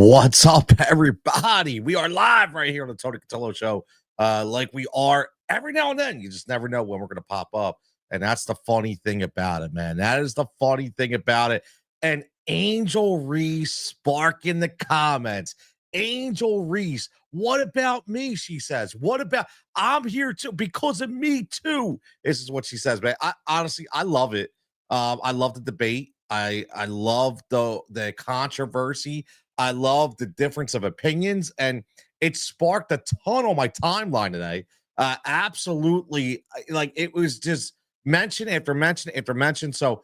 What's up, everybody? We are live right here on the Tony Cutillo Show, like we are every now and then. You just never know when we're going to pop up. And that's the funny thing about it, man. That is the funny thing about it. And Angel Reese spark in the comments. Angel Reese, what about me? She says, what about I'm here too because of me too. This is what she says, man. I honestly, I love it. I love the debate. I love the controversy. I love the difference of opinions, and it sparked a ton on my timeline today. Absolutely, like it was just mention after mention after mention. So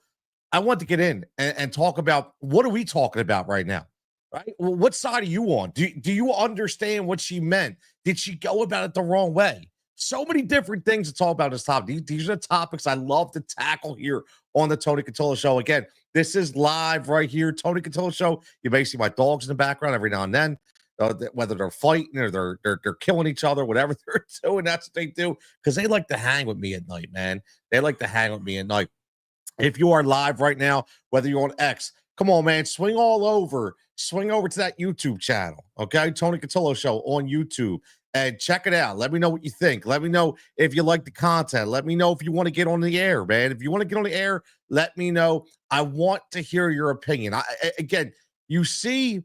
I want to get in and talk about what are we talking about right now, right? Well, what side are you on? Do you understand what she meant? Did she go about it the wrong way? So many different things to talk about this topic. These are the topics I love to tackle here on the Tony Cutillo Show. Again, this is live right here, Tony Cutillo Show. You may see my dogs in the background every now and then, whether they're fighting or they're killing each other, whatever they're doing. That's what they do because they like to hang with me at night, man. They like to hang with me at night. If you are live right now, whether you're on X, come on, man, swing over to that YouTube channel, okay? Tony Cutillo Show on YouTube. And check it out. Let me know what you think. Let me know if you like the content. Let me know if you want to get on the air, man. If you want to get on the air, let me know. I want to hear your opinion. Again, you see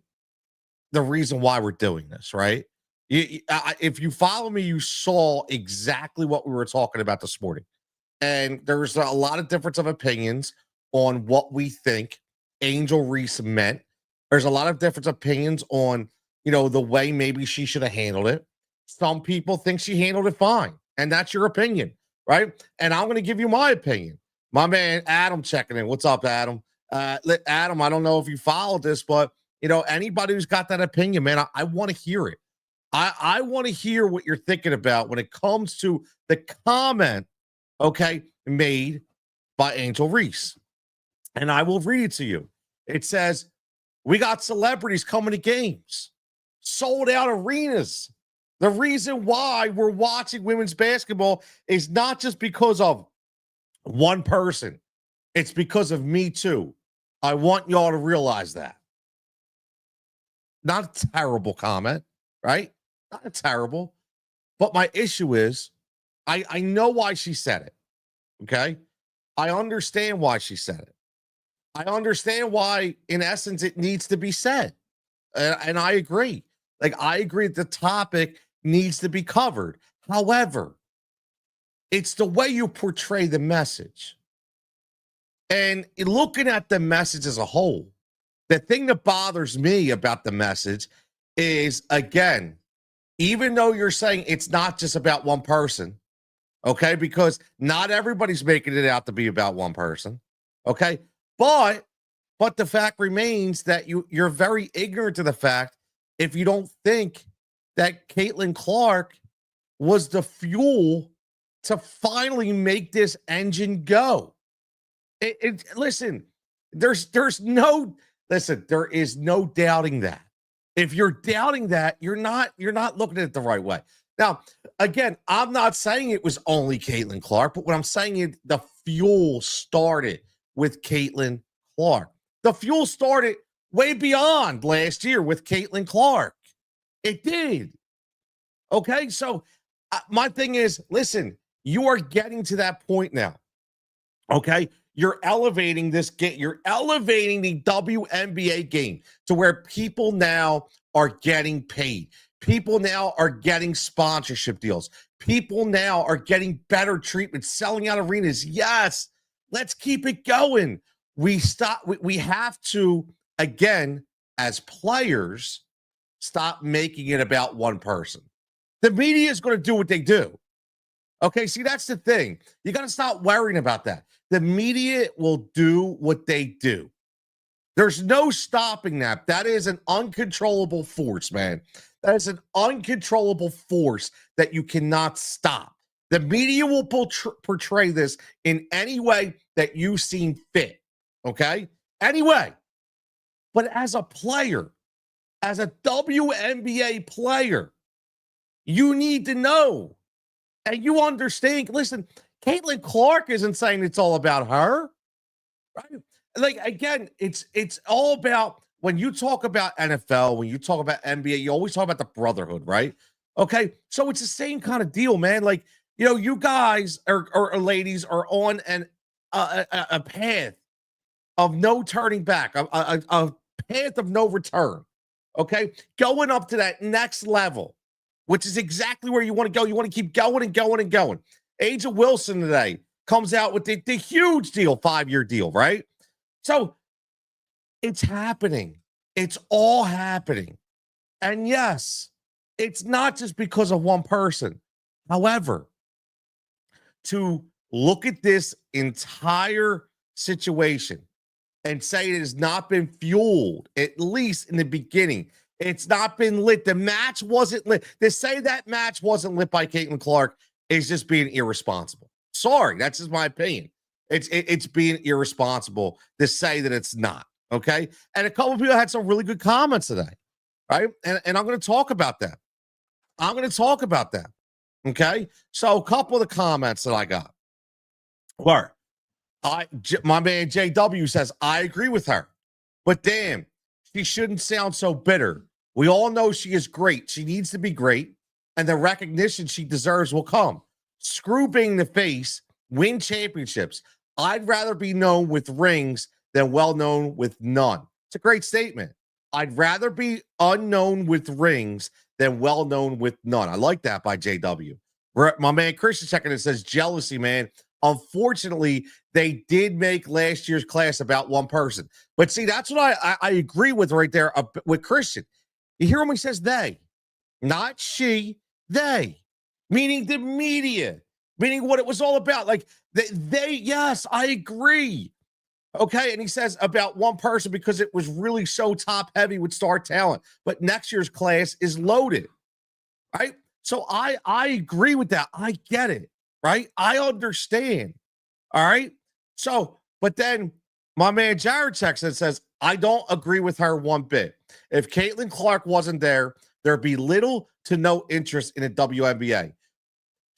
the reason why we're doing this, right? If you follow me, you saw exactly what we were talking about this morning. And there's a lot of difference of opinions on what we think Angel Reese meant. There's a lot of different opinions on, the way maybe she should have handled it. Some people think she handled it fine, and that's your opinion, right? And I'm going to give you my opinion. My man Adam checking in. What's up, Adam? Adam, I don't know if you followed this, but anybody who's got that opinion, man, I want to hear it. I want to hear what you're thinking about when it comes to the comment, okay, made by Angel Reese. And I will read it to you. It says, "We got celebrities coming to games, sold out arenas. The reason why we're watching women's basketball is not just because of one person. It's because of me too. I want y'all to realize that." Not a terrible comment, right? Not a terrible. But my issue is, I know why she said it, okay? I understand why she said it. I understand why, in essence, it needs to be said. And I agree. I agree the topic needs to be covered. However, it's the way you portray the message. And looking at the message as a whole, the thing that bothers me about the message is, again, even though you're saying it's not just about one person, okay, because not everybody's making it out to be about one person, okay, but the fact remains that you're very ignorant to the fact if you don't think that Caitlin Clark was the fuel to finally make this engine go. Listen, there is no doubting that. If you're doubting that, you're not looking at it the right way. Now, again, I'm not saying it was only Caitlin Clark, but what I'm saying is the fuel started with Caitlin Clark. The fuel started way beyond last year with Caitlin Clark. It did. Okay, so my thing is, listen, you are getting to that point now. Okay, you're elevating this game. You're elevating the WNBA game to where people now are getting paid. People now are getting sponsorship deals. People now are getting better treatment, selling out arenas. Yes, let's keep it going. We have to, again, as players, stop making it about one person. The media is going to do what they do. Okay, see, that's the thing. You got to stop worrying about that. The media will do what they do. There's no stopping that. That is an uncontrollable force, man. That is an uncontrollable force that you cannot stop. The media will portray this in any way that you seem fit, okay? Anyway. But as a player, as a WNBA player, you need to know and you understand. Listen, Caitlin Clark isn't saying it's all about her, right? Again, it's all about when you talk about NFL, when you talk about NBA, you always talk about the brotherhood, right? Okay, so it's the same kind of deal, man. Like, you guys or ladies are on a path of no turning back, a path of no return. Okay, going up to that next level, which is exactly where you want to go. You want to keep going and going and going. Angel Wilson today comes out with the huge deal, 5-year deal, right? So it's happening. It's all happening. And yes, it's not just because of one person. However, to look at this entire situation and say it has not been fueled, at least in the beginning, it's not been lit. The match wasn't lit. To say that match wasn't lit by Caitlin Clark is just being irresponsible. Sorry, that's just my opinion. It's being irresponsible to say that it's not. Okay. And a couple of people had some really good comments today. Right. And I'm going to talk about that. Okay. So a couple of the comments that I got were my man JW says, I agree with her, but damn, she shouldn't sound so bitter. We all know she is great. She needs to be great, and the recognition she deserves will come. Screw being the face, win championships. I'd rather be known with rings than well known with none. It's a great statement. I'd rather be unknown with rings than well known with none. I like that by JW. My man Christian checking it says jealousy, man. Unfortunately, they did make last year's class about one person. But see, that's what I agree with right there with Christian. You hear him? He says they, not she, they, meaning the media, meaning what it was all about. Like yes, I agree. Okay. And he says about one person because it was really so top heavy with star talent. But next year's class is loaded. Right. So I agree with that. I get it. Right. I understand. All right. So, but then my man Jared texts and says, I don't agree with her one bit. If Caitlin Clark wasn't there, there'd be little to no interest in the WNBA.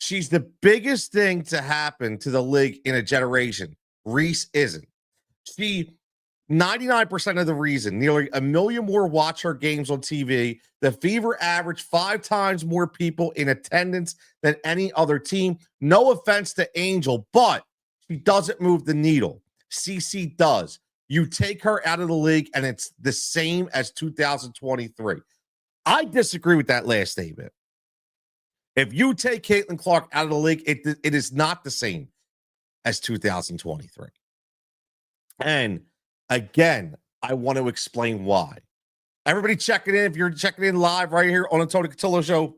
She's the biggest thing to happen to the league in a generation. Reese isn't. She 99% of the reason, nearly 1 million more watch her games on TV. The Fever averaged 5 times more people in attendance than any other team. No offense to Angel, but she doesn't move the needle. CC does. You take her out of the league, and it's the same as 2023. I disagree with that last statement. If you take Caitlin Clark out of the league, it is not the same as 2023. And again, I want to explain why. Everybody checking in. If you're checking in live right here on the Tony Cutillo Show,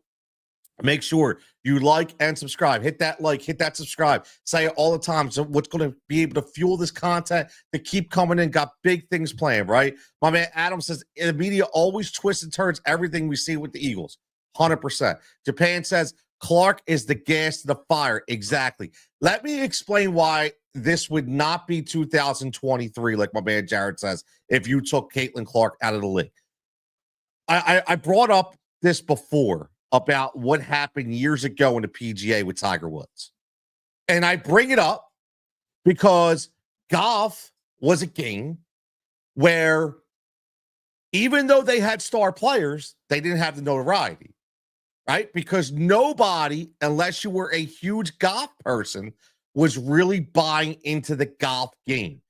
make sure you like and subscribe. Hit that like, hit that subscribe. Say it all the time. So what's going to be able to fuel this content to keep coming in? Got big things planned, right? My man Adam says the media always twists and turns everything we see with the Eagles. 100%. Japan says Clark is the gas to the fire. Exactly. Let me explain why this would not be 2023, like my man Jared says, if you took Caitlin Clark out of the league. I brought up this before about what happened years ago in the PGA with Tiger Woods. And I bring it up because golf was a game where even though they had star players, they didn't have the notoriety, right? Because nobody, unless you were a huge golf person, was really buying into the golf game.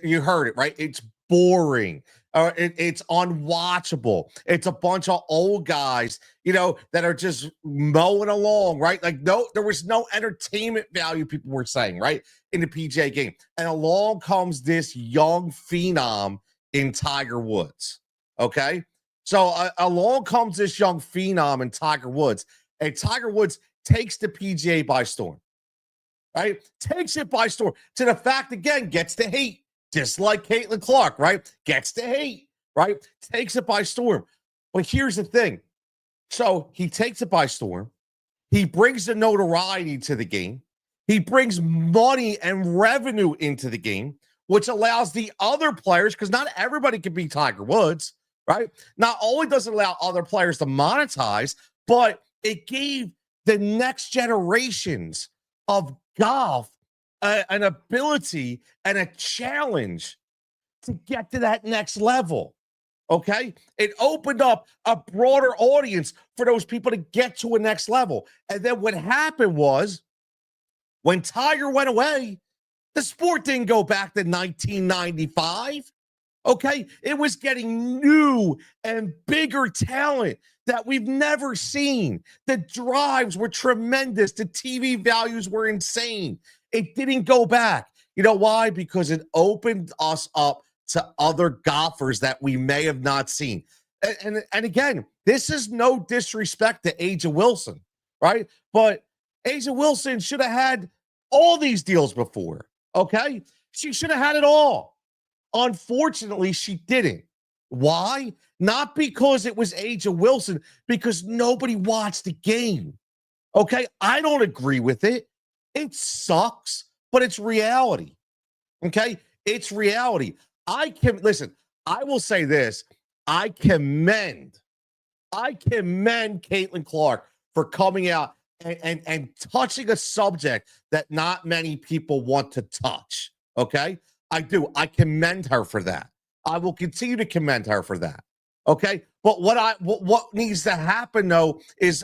You heard it, right? It's boring. It's unwatchable. It's a bunch of old guys, that are just mowing along, right? Like, no, there was no entertainment value, people were saying, right, in the PGA game. And along comes this young phenom in Tiger Woods, okay? So along comes this young phenom in Tiger Woods, and Tiger Woods takes the PGA by storm, right? Takes it by storm to the fact, again, gets the hate. Just like Caitlin Clark, right? Gets the hate, right? Takes it by storm. But here's the thing. So he takes it by storm. He brings the notoriety to the game. He brings money and revenue into the game, which allows the other players, because not everybody can be Tiger Woods, right? Not only does it allow other players to monetize, but it gave the next generations of golf an ability and a challenge to get to that next level. Okay. It opened up a broader audience for those people to get to a next level. And then what happened was when Tiger went away, the sport didn't go back to 1995. Okay. It was getting new and bigger talent that we've never seen. The drives were tremendous. The TV values were insane. It didn't go back. You know why? Because it opened us up to other golfers that we may have not seen. And again, this is no disrespect to Angel Wilson, right? But Angel Wilson should have had all these deals before. Okay. She should have had it all. Unfortunately, she didn't. Why? Not because it was Angel Wilson, because nobody watched the game. Okay. I don't agree with it. It sucks, but it's reality. Okay. It's reality. Listen, I will say this. I commend Caitlin Clark for coming out and touching a subject that not many people want to touch. Okay. I do. I commend her for that. I will continue to commend her for that. Okay. But what needs to happen though is,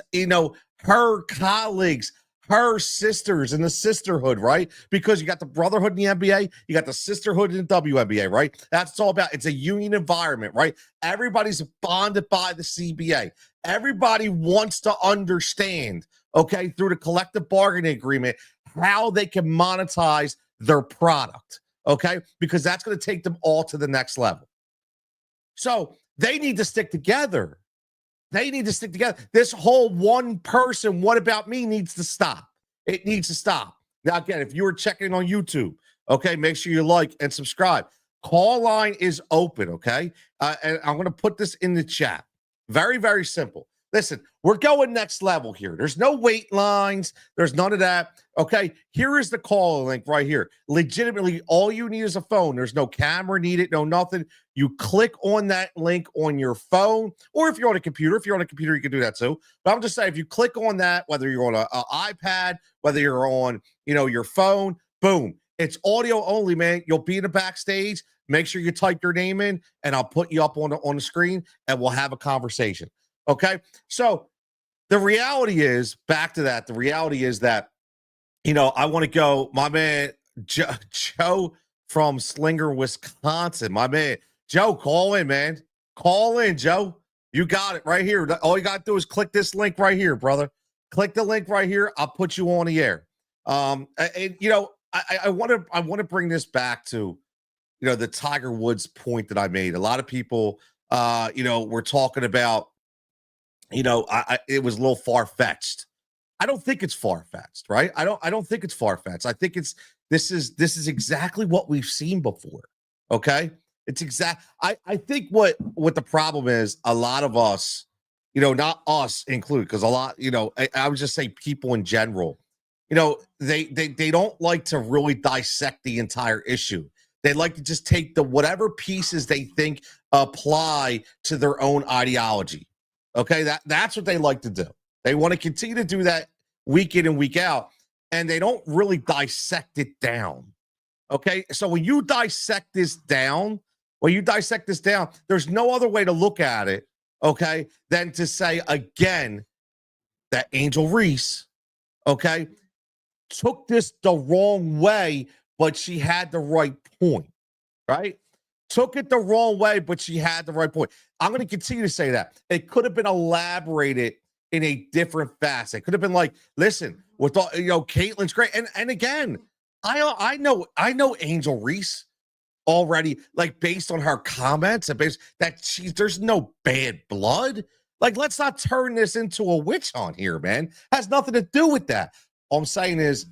her colleagues, her sisters in the sisterhood, right? Because you got the brotherhood in the NBA, you got the sisterhood in the WNBA, right? That's all about. It's a union environment, right? Everybody's bonded by the CBA. Everybody wants to understand, okay, through the collective bargaining agreement, how they can monetize their product, okay? Because that's going to take them all to the next level. So they need to stick together. They need to stick together. This whole one person, what about me, needs to stop. It needs to stop. Now, again, if you were checking on YouTube, okay, make sure you like and subscribe. Call line is open, okay? And I'm going to put this in the chat. Very, very simple. Listen, we're going next level here. There's no wait lines. There's none of that. Okay, here is the call link right here. Legitimately, all you need is a phone. There's no camera needed, no nothing. You click on that link on your phone, or if you're on a computer. If you're on a computer, you can do that too. But I'm just saying, if you click on that, whether you're on an iPad, whether you're on, your phone, boom. It's audio only, man. You'll be in the backstage. Make sure you type your name in, and I'll put you up on the screen, and we'll have a conversation. Okay, so the reality is, back to that, the reality is that, I want to go, my man, Joe from Slinger, Wisconsin. My man, Joe, call in, man. Call in, Joe. You got it right here. All you got to do is click this link right here, brother. Click the link right here. I'll put you on the air. I want to bring this back to, the Tiger Woods point that I made. A lot of people, were talking about, it was a little far-fetched. I don't think it's far-fetched, right? I don't think it's far-fetched. I think this is exactly what we've seen before. Okay? It's I think what the problem is, a lot of us, not us included, because a lot, I would just say people in general, they don't like to really dissect the entire issue. They like to just take whatever pieces they think apply to their own ideology. Okay, that's what they like to do. They want to continue to do that week in and week out, and they don't really dissect it down. Okay, so when you dissect this down, there's no other way to look at it, okay, than to say again that Angel Reese, okay, took this the wrong way, but she had the right point, right? Took it the wrong way, but she had the right point. I'm going to continue to say that. It could have been elaborated in a different facet. It could have been like, listen, with all, Caitlin's great. And again, I know Angel Reese already, like, based on her comments and based that there's no bad blood. Like, let's not turn this into a witch hunt here, man. Has nothing to do with that. All I'm saying is,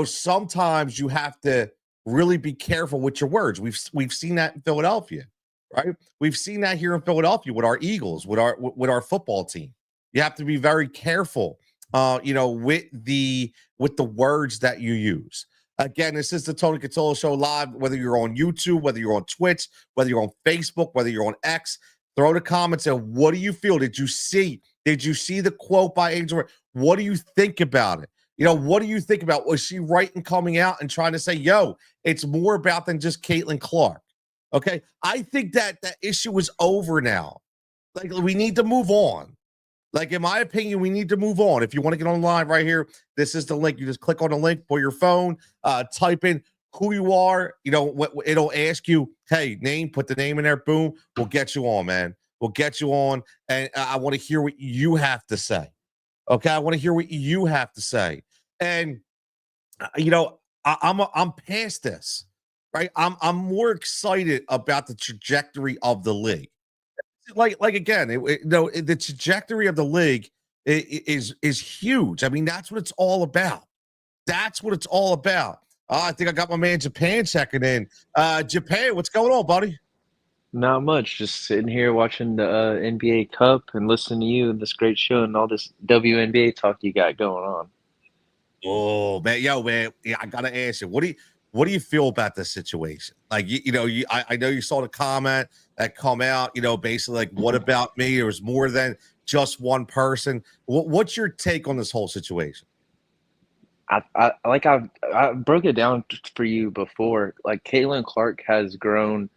sometimes you have to really be careful with your words. We've seen that in Philadelphia, right? We've seen that here in Philadelphia with our Eagles, with our football team. You have to be very careful, with the words that you use. Again, this is the Tony Cutillo Show live. Whether you're on YouTube, whether you're on Twitch, whether you're on Facebook, whether you're on X, throw the comments in. What do you feel? Did you see the quote by Angel? What do you think about it? What do you think about? Was she right in coming out and trying to say, yo, it's more about than just Caitlin Clark? Okay. I think that that issue is over now. Like, we need to move on. Like, in my opinion, we need to move on. If you want to get online right here, this is the link. You just click on the link for your phone, type in who you are. It'll ask you, hey, name, put the name in there. Boom. We'll get you on, man. We'll get you on. And I want to hear what you have to say. Okay. I want to hear what you have to say. And, I'm past this, right? I'm more excited about the trajectory of the league. Like again, the trajectory of the league is huge. I mean, that's what it's all about. That's what it's all about. I think I got my man Japan checking in. Japan, what's going on, buddy? Not much. Just sitting here watching the NBA Cup and listening to you and this great show and all this WNBA talk you got going on. Oh man, yo man, yeah, I gotta ask you, what do you feel about this situation? Like, I know you saw the comment that come out, basically like, what about me? There was more than just one person. What's your take on this whole situation? I broke it down for you before. Like Caitlin Clark has grown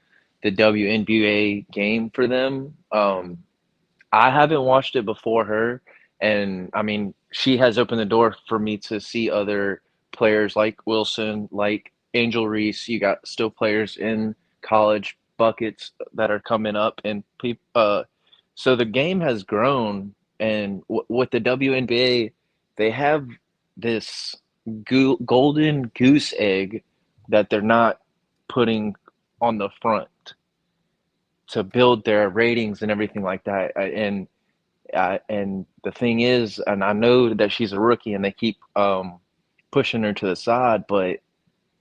the WNBA game for them. I haven't watched it before her, and I mean, she has opened the door for me to see other players like Wilson, like Angel Reese. You got still players in college buckets that are coming up, and people. So the game has grown, and with the WNBA, they have this golden goose egg that they're not putting on the front to build their ratings and everything like that. And the thing is, and I know that she's a rookie, and they keep pushing her to the side, but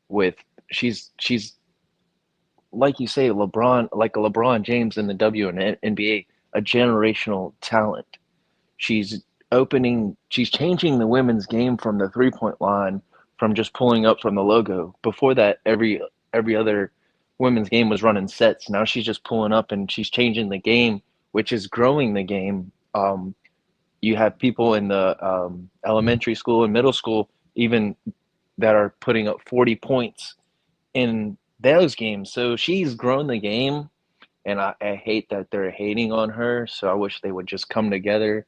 with she's like you say, LeBron, like a LeBron James in the WNBA, a generational talent. She's she's changing the women's game from the 3-point line, from just pulling up from the logo. Before that, every other women's game was running sets. Now she's just pulling up, and she's changing the game, which is growing the game. You have people in the elementary school and middle school even that are putting up 40 points in those games. So she's grown the game, and I hate that they're hating on her. So I wish they would just come together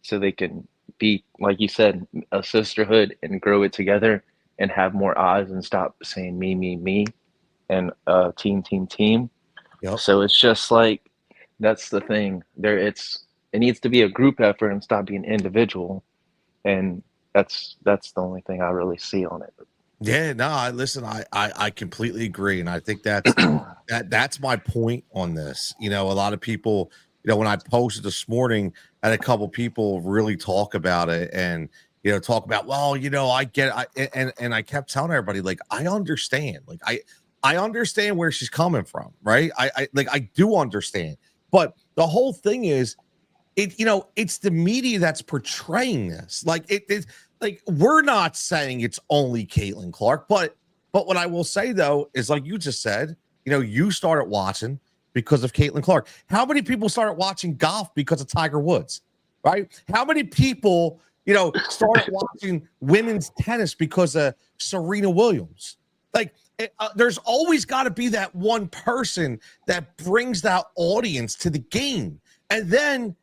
so they can be, like you said, a sisterhood and grow it together and have more eyes and stop saying me, and team. Yep. So it's just like that's the thing. It needs to be a group effort and stop being individual. And that's the only thing I really see on it. Yeah, no, I listen, I completely agree. And I think that's my point on this. A lot of people, when I posted this morning, I had a couple people really talk about it and talk about, well, I get and I kept telling everybody, like, I understand. Like, I understand where she's coming from, right? I do understand. But the whole thing is, it's the media that's portraying this. Like, like, we're not saying it's only Caitlin Clark, but what I will say though is, like you just said, you started watching because of Caitlin Clark. How many people started watching golf because of Tiger Woods? Right? How many people, started watching women's tennis because of Serena Williams? Like, there's always got to be that one person that brings that audience to the game. And then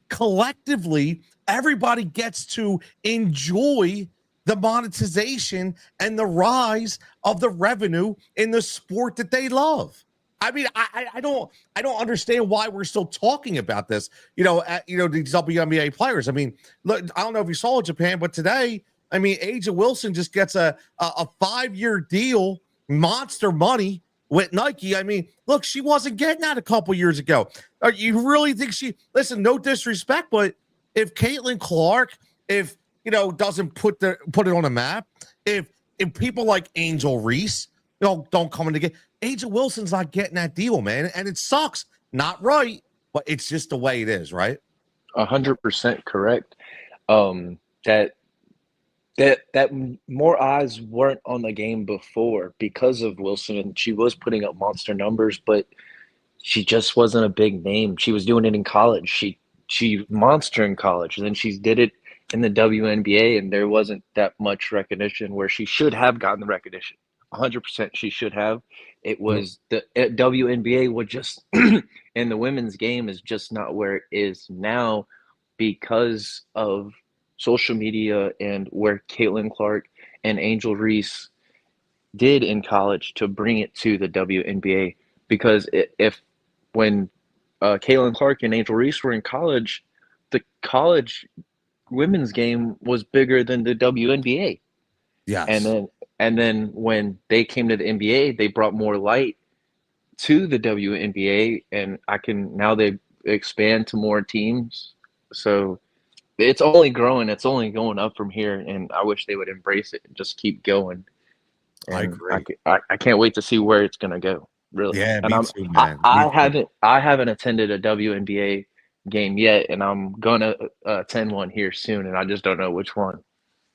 collectively, everybody gets to enjoy the monetization and the rise of the revenue in the sport that they love. I mean, I don't understand why we're still talking about this. These WNBA players. I mean, look, I don't know if you saw Japan, but today, I mean, Angel Wilson just gets a 5-year deal, monster money with Nike. I mean, look, she wasn't getting that a couple years ago. You really think listen, no disrespect, but if Caitlin Clark, if doesn't put it on the map, if people like Angel Reese, don't come in to get Angel Wilson's not getting that deal, man. And it sucks. Not right, but it's just the way it is, right? 100% correct. Um, that that more eyes weren't on the game before because of Wilson, and she was putting up monster numbers, but she just wasn't a big name. She was doing it in college. She monster in college, and then she did it in the WNBA, and there wasn't that much recognition where she should have gotten the recognition. 100% she should have. It Yep. was the WNBA would just and the women's game is just not where it is now because of social media and where Caitlin Clark and Angel Reese did in college to bring it to the WNBA. Because if when Caitlin Clark and Angel Reese were in college, the college women's game was bigger than the WNBA. And Yes. then when they came to the NBA, they brought more light to the WNBA, and they expand to more teams. So it's only growing, it's only going up from here, and I wish they would embrace it and just keep going. I And agree. I can't wait to see where it's gonna go, really. Yeah, And me too, man. Me too. I haven't attended a WNBA game yet, and I'm gonna attend one here soon, and I just don't know which one.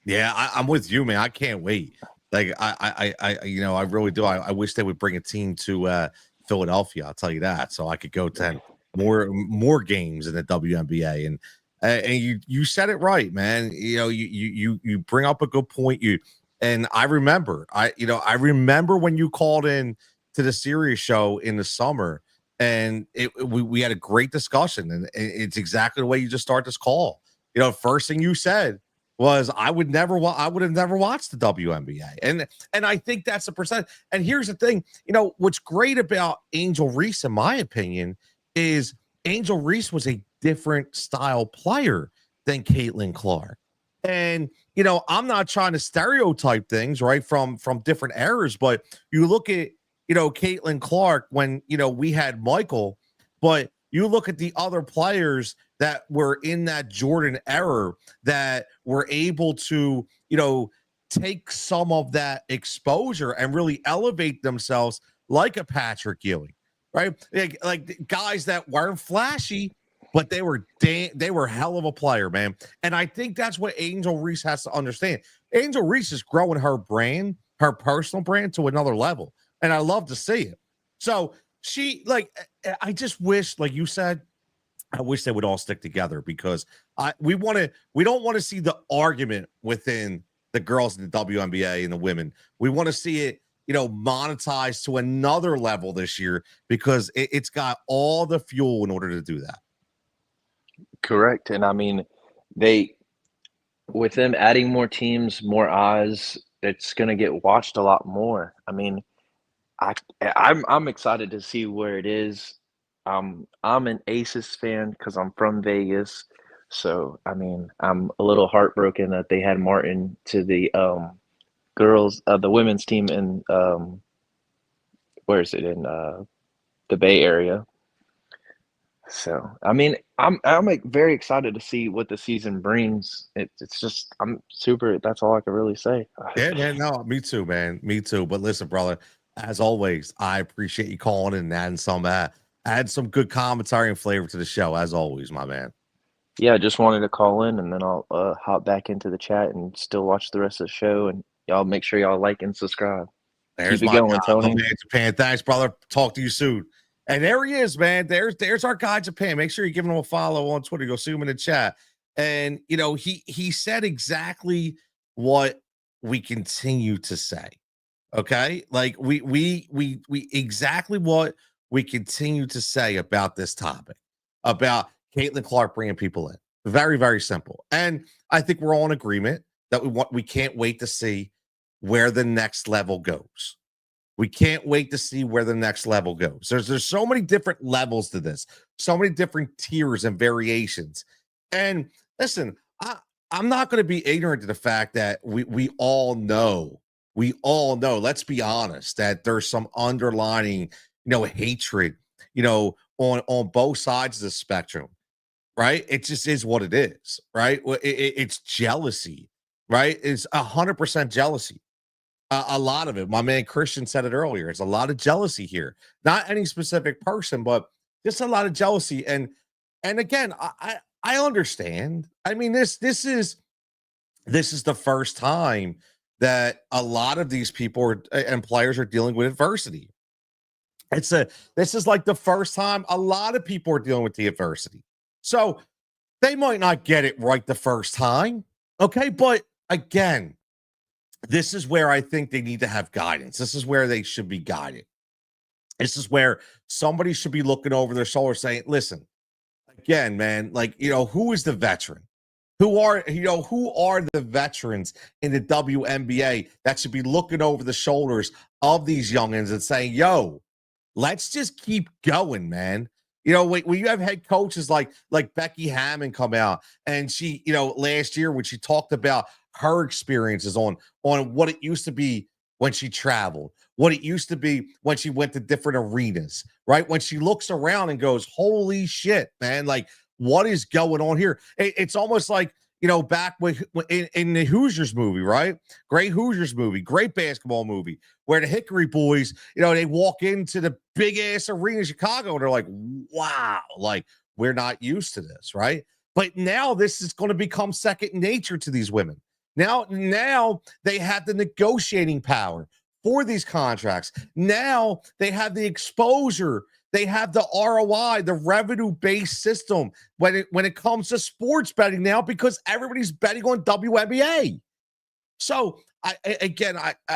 Yeah, I'm with you, man. I can't wait. Like I really do. I wish they would bring a team to Philadelphia. I'll tell you that, so I could go attend more games in the WNBA. And you said it right, man. You know, you bring up a good point. And I remember, I remember when you called in to the Sirius show in the summer, and we had a great discussion, and it's exactly the way you just start this call. You know, first thing you said was I would have never watched the WNBA. And I think that's the percent. And here's the thing, what's great about Angel Reese, in my opinion, is Angel Reese was a different style player than Caitlin Clark. And I'm not trying to stereotype things, right, from different eras, but you look at Caitlin Clark when we had Michael, but you look at the other players that were in that Jordan era that were able to, take some of that exposure and really elevate themselves, like a Patrick Ewing, right? Like guys that weren't flashy, but they were hell of a player, man. And I think that's what Angel Reese has to understand. Angel Reese is growing her brand, her personal brand, to another level, and I love to see it. So I just wish, like you said, I wish they would all stick together, because we don't want to see the argument within the girls in the WNBA and the women. We want to see it, monetized to another level this year, because it's got all the fuel in order to do that. Correct. And I mean, they with them adding more teams, more eyes, it's gonna get watched a lot more. I mean, I'm excited to see where it is. I'm an Aces fan because I'm from Vegas, so I mean, I'm a little heartbroken that they had Martin to the the women's team in where is it in the Bay Area. So I mean, I'm like very excited to see what the season brings. It's just I'm super. That's all I can really say. Yeah, man. No, me too, man. Me too. But listen, brother, as always, I appreciate you calling and add some good commentary and flavor to the show, as always, my man. Yeah, I just wanted to call in, and then I'll hop back into the chat and still watch the rest of the show. And y'all make sure y'all like and subscribe. There's Keep it my going, guy, my Tony. man Japan. Thanks, brother. Talk to you soon. And there he is, man. There's our guy Japan. Make sure you give him a follow on Twitter. Go see him in the chat. And he said exactly what we continue to say. Okay, like we exactly what we continue to say about this topic, about Caitlin Clark bringing people in. Very, very simple. And I think we're all in agreement that we can't wait to see where the next level goes. We can't wait to see where the next level goes. There's so many different levels to this, so many different tiers and variations. And listen, I'm not going to be ignorant to the fact that we all know, let's be honest, that there's some underlining, hatred, on both sides of the spectrum, right? It just is what it is, right? It's jealousy, right? It's 100% jealousy. A lot of it. My man Christian said it earlier. It's a lot of jealousy here. Not any specific person, but just a lot of jealousy. And again, I understand. I mean, this is the first time that a lot of these people and players are dealing with adversity. This is like the first time a lot of people are dealing with the adversity. So they might not get it right the first time. Okay. But again, this is where I think they need to have guidance. This is where they should be guided. This is where somebody should be looking over their shoulder saying, listen, again, man, like, who is the veteran? Who are the veterans in the WNBA that should be looking over the shoulders of these youngins and saying, yo, let's just keep going, man. When you have head coaches like Becky Hammond come out, and she, last year when she talked about her experiences on what it used to be when she traveled, what it used to be when she went to different arenas, right? When she looks around and goes, holy shit, man, like, what is going on here? It's almost like, back in the Hoosiers movie, right? Great Hoosiers movie, great basketball movie, where the Hickory Boys, they walk into the big ass arena in Chicago and they're like, wow, like, we're not used to this, right? But now this is going to become second nature to these women. Now they have the negotiating power for these contracts. Now they have the exposure. They have the ROI, the revenue-based system when it comes to sports betting now, because everybody's betting on WNBA. So I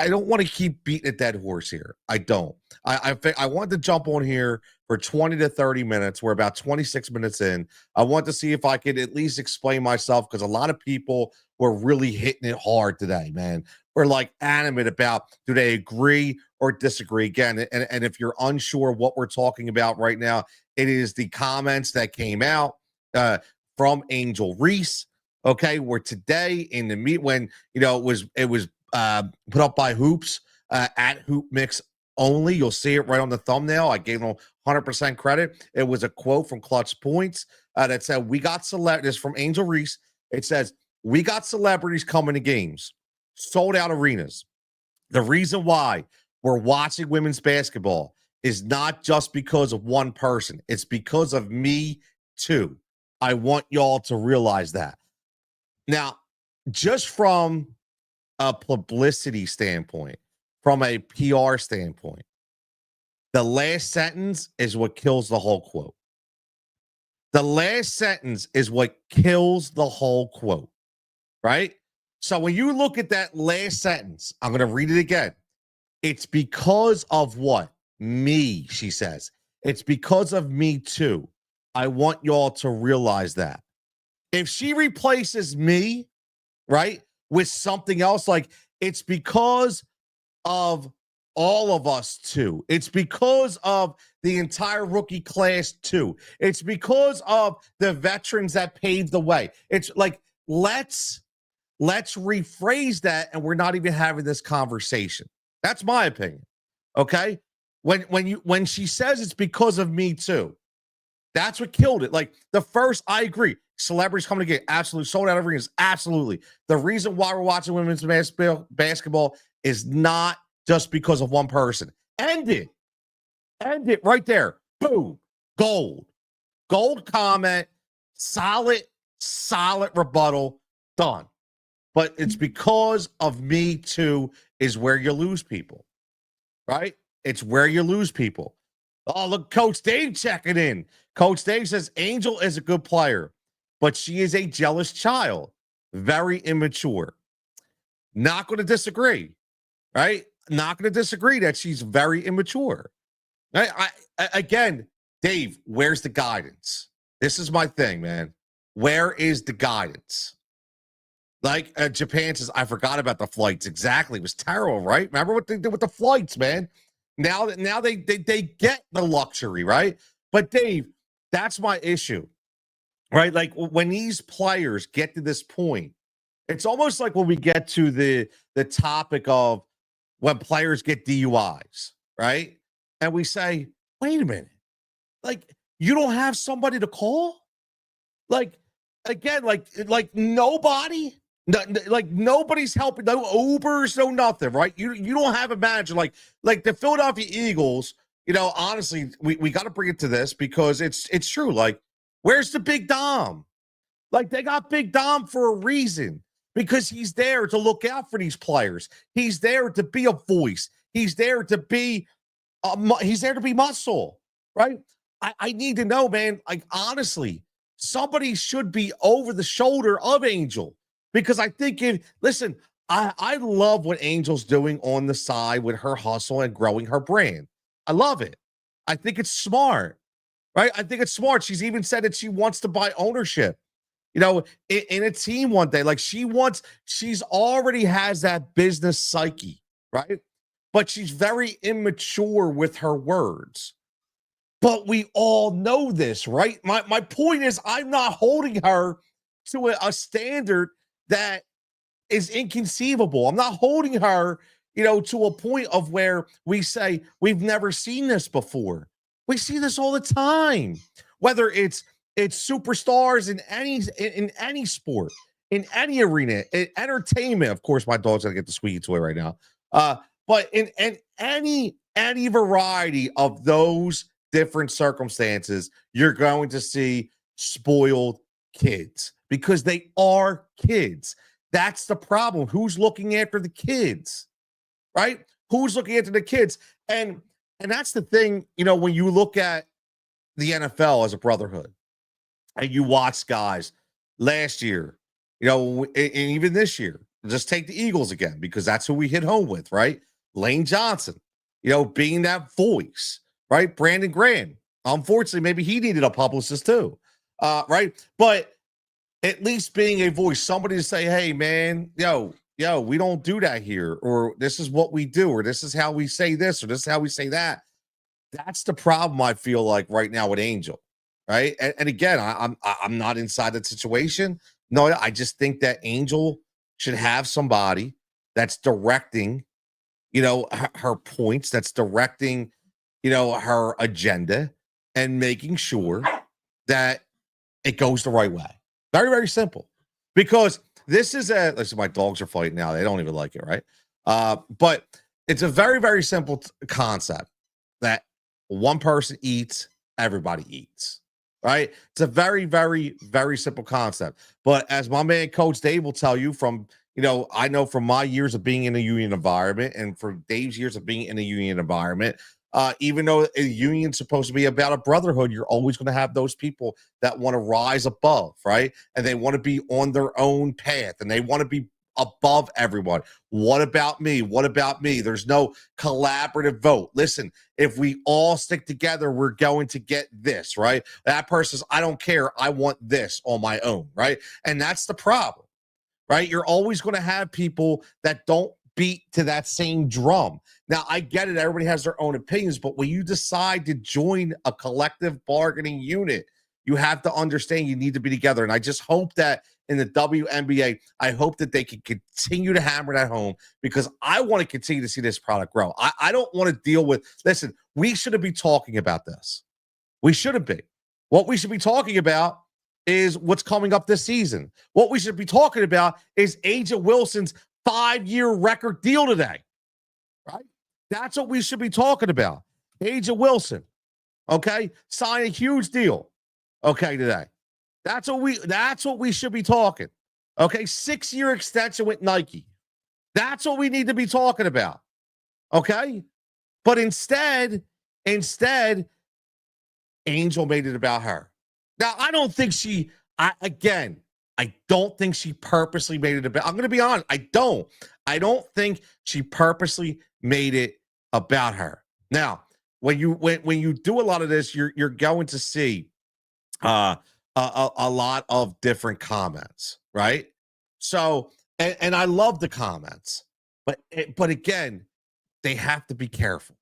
don't want to keep beating a dead horse here. I don't. I want to jump on here for 20 to 30 minutes. We're about 26 minutes in. I want to see if I could at least explain myself, because a lot of people were really hitting it hard today, man. We're like animate about, do they agree or disagree? Again, and if you're unsure what we're talking about right now, it is the comments that came out from Angel Reese. Okay, where today in the meet, when it was put up by Hoops at Hoop Mix only. You'll see it right on the thumbnail. I gave them 100% credit. It was a quote from Clutch Points that said, "We got this from Angel Reese." It says, "We got celebrities coming to games, sold out arenas. The reason why we're watching women's basketball is not just because of one person. It's because of me too. I want y'all to realize that." Now, just from a publicity standpoint, from a PR standpoint, the last sentence is what kills the whole quote. The last sentence is what kills the whole quote, right? So when you look at that last sentence, I'm going to read it again. It's because of what? Me, she says. It's because of me too. I want y'all to realize that. If she replaces me, right, with something else, like, it's because of all of us too. It's because of the entire rookie class too. It's because of the veterans that paved the way. It's like, let's rephrase that, and we're not even having this conversation. That's my opinion. Okay? When she says it's because of me too, that's what killed it. Like, the first, I agree. Celebrities coming to get absolutely sold out arenas. Absolutely. The reason why we're watching women's basketball is not just because of one person. End it. End it right there. Boom. Gold. Gold comment. Solid rebuttal. Done. But it's because of me too is where you lose people. Right? It's where you lose people. Oh, look, Coach Dave checking in. Coach Dave says Angel is a good player, but she is a jealous child, very immature. Not going to disagree, right? Not going to disagree that she's very immature. Again, Dave, where's the guidance? This is my thing, man. Where is the guidance? Like, Japan says, I forgot about the flights. Exactly. It was terrible, right? Remember what they did with the flights, man? Now they get the luxury, right? But Dave, that's my issue, right? Like, when these players get to this point, it's almost like when we get to the topic of when players get DUIs, right? And we say, wait a minute, like, you don't have somebody to call? Like, again, like nobody. No, like, nobody's helping, no Ubers, no nothing, right? You don't have a manager like the Philadelphia Eagles. Honestly, we got to bring it to this because it's true. Like, where's the Big Dom? Like, they got Big Dom for a reason, because he's there to look out for these players. He's there to be a voice. He's there to be muscle, right? I need to know, man. Like, honestly, somebody should be over the shoulder of Angel. Because I think listen, I love what Angel's doing on the side with her hustle and growing her brand. I love it. I think it's smart, right? I think it's smart. She's even said that she wants to buy ownership, in a team one day. Like she's already has that business psyche, right? But she's very immature with her words. But we all know this, right? My point is, I'm not holding her to a standard that is inconceivable. I'm not holding her, to a point of where we say we've never seen this before. We see this all the time, whether it's superstars in any sport, in any arena, in entertainment. Of course, my dog's gonna get the squeaky toy right now. But in any variety of those different circumstances, you're going to see spoiled kids because they are kids. That's the problem. Who's looking after the kids, right? Who's looking after the kids? And that's the thing, when you look at the NFL as a brotherhood and you watch guys last year, and even this year, just take the Eagles again, because that's who we hit home with, right? Lane Johnson, being that voice, right? Brandon Graham. Unfortunately, maybe he needed a publicist too, right? But at least being a voice, somebody to say, hey, man, yo, we don't do that here, or this is what we do, or this is how we say this, or this is how we say that. That's the problem I feel like right now with Angel, right? And again, I'm not inside that situation. No, I just think that Angel should have somebody that's directing, her points, that's directing, her agenda, and making sure that it goes the right way. Very, very simple. Because listen, my dogs are fighting now. They don't even like it, right? But it's a very, very simple concept that one person eats, everybody eats, right? It's a very, very, very simple concept. But as my man, Coach Dave, will tell you I know from my years of being in a union environment and for Dave's years of being in a union environment, even though a union's supposed to be about a brotherhood, you're always going to have those people that want to rise above, right? And they want to be on their own path and they want to be above everyone. What about me? What about me? There's no collaborative vote. Listen, if we all stick together, we're going to get this, right? That person says, I don't care. I want this on my own, right? And that's the problem, right? You're always going to have people that don't beat to that same drum. Now, I get it. Everybody has their own opinions, but when you decide to join a collective bargaining unit, you have to understand you need to be together. And I just hope that in the WNBA, I hope that they can continue to hammer that home, because I want to continue to see this product grow. I don't want to deal with, listen, we shouldn't be talking about this. We shouldn't be. What we should be talking about is what's coming up this season. What we should be talking about is Angel Wilson's 5-year record deal today, right? That's what we should be talking about. Angel Wilson, okay, sign a huge deal, okay, today. That's what we should be talking. Okay, 6-year extension with Nike. That's what we need to be talking about. Okay? But instead, Angel made it about her. Now, I don't think I don't think she purposely made it about. I'm going to be honest. I don't think she purposely made it about her. Now, when you do a lot of this, you're going to see a lot of different comments, right? So, and I love the comments, but again, they have to be careful,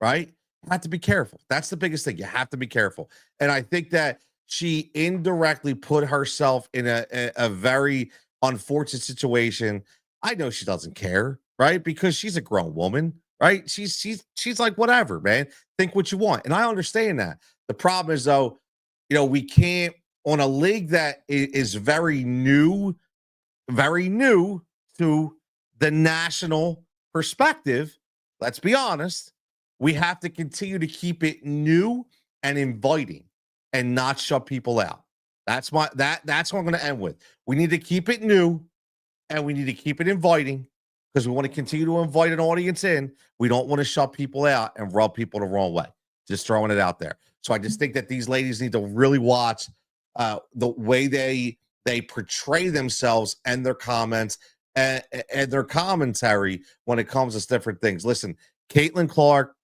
right? Have to be careful. That's the biggest thing. You have to be careful. And I think that she indirectly put herself in a very unfortunate situation. I know she doesn't care, right? Because she's a grown woman, right? She's like, whatever, man. Think what you want. And I understand that. The problem is, though, we can't, on a league that is very new to the national perspective, let's be honest, we have to continue to keep it new and inviting and not shut people out. That's what I'm going to end with. We need to keep it new and we need to keep it inviting, because we want to continue to invite an audience in. We don't want to shut people out and rub people the wrong way. Just throwing it out there. So I just think that these ladies need to really watch the way they portray themselves and their comments, and their commentary when it comes to different things. Listen, Caitlin Clark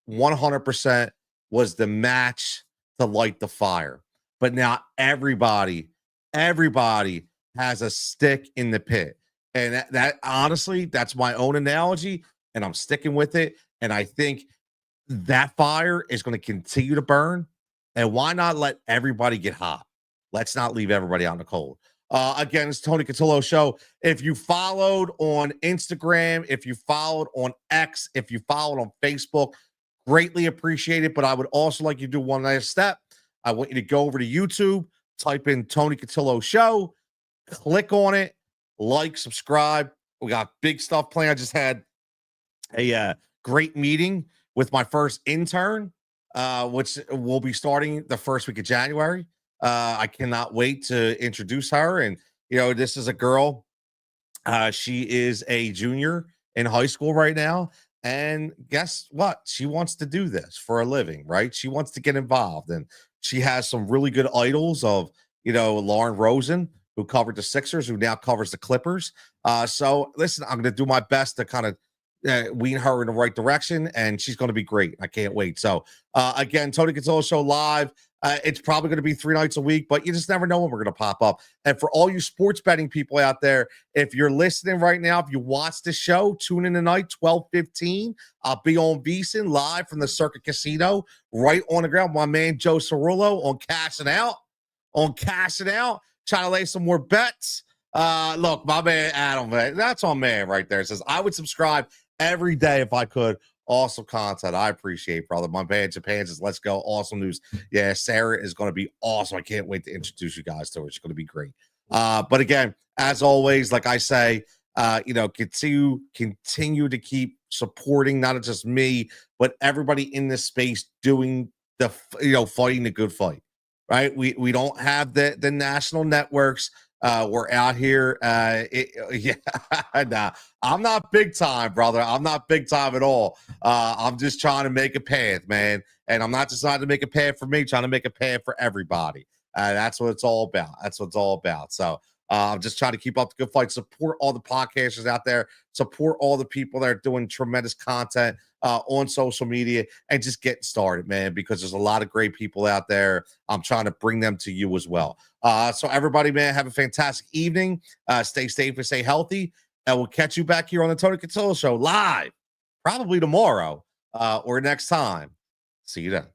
100% was the match to light the fire. But now everybody has a stick in the pit. And that honestly, that's my own analogy, and I'm sticking with it. And I think that fire is going to continue to burn. And why not let everybody get hot? Let's not leave everybody out in the cold. Again, it's Tony Cutillo Show. If you followed on Instagram, if you followed on X, if you followed on Facebook, greatly appreciate it. But I would also like you to do one last step. I want you to go over to YouTube, type in Tony Cutillo Show, click on it, like, subscribe. We got big stuff planned. I just had a great meeting with my first intern, which will be starting the first week of January. I cannot wait to introduce her. And, this is a girl. She is a junior in high school right now. And guess what? She wants to do this for a living, right? She wants to get involved. And she has some really good idols of, Lauren Rosen, who covered the Sixers, who now covers the Clippers. So listen, I'm going to do my best to kind of wean her in the right direction, and she's going to be great. I can't wait. So again, Tony Cutillo Show live. It's probably going to be 3 nights a week, but you just never know when we're going to pop up. And for all you sports betting people out there, if you're listening right now, if you watch the show, tune in tonight, 12:15. I'll be on VSiN live from the Circuit Casino, right on the ground. My man Joe Cerullo on Cashing Out, trying to lay some more bets. Look, my man Adam, that's on man right there. Says I would subscribe every day if I could. Awesome content. I appreciate, brother. My man Japan says, let's go. Awesome news. Yeah, Sarah is going to be awesome. I can't wait to introduce you guys to her. She's going to be great. But again, as always, like I say, continue to keep supporting not just me, but everybody in this space doing the, fighting the good fight, right? We don't have the national networks. We're out here. Nah, I'm not big time, brother. I'm not big time at all. I'm just trying to make a path, man. And I'm not just trying to make a path for me, trying to make a path for everybody. That's what it's all about. So I'm just trying to keep up the good fight, support all the podcasters out there, support all the people that are doing tremendous content on social media, and just getting started, man, because there's a lot of great people out there. I'm trying to bring them to you as well. So everybody, man, have a fantastic evening. Stay safe and stay healthy. And we'll catch you back here on the Tony Cutillo Show live, probably tomorrow or next time. See you then.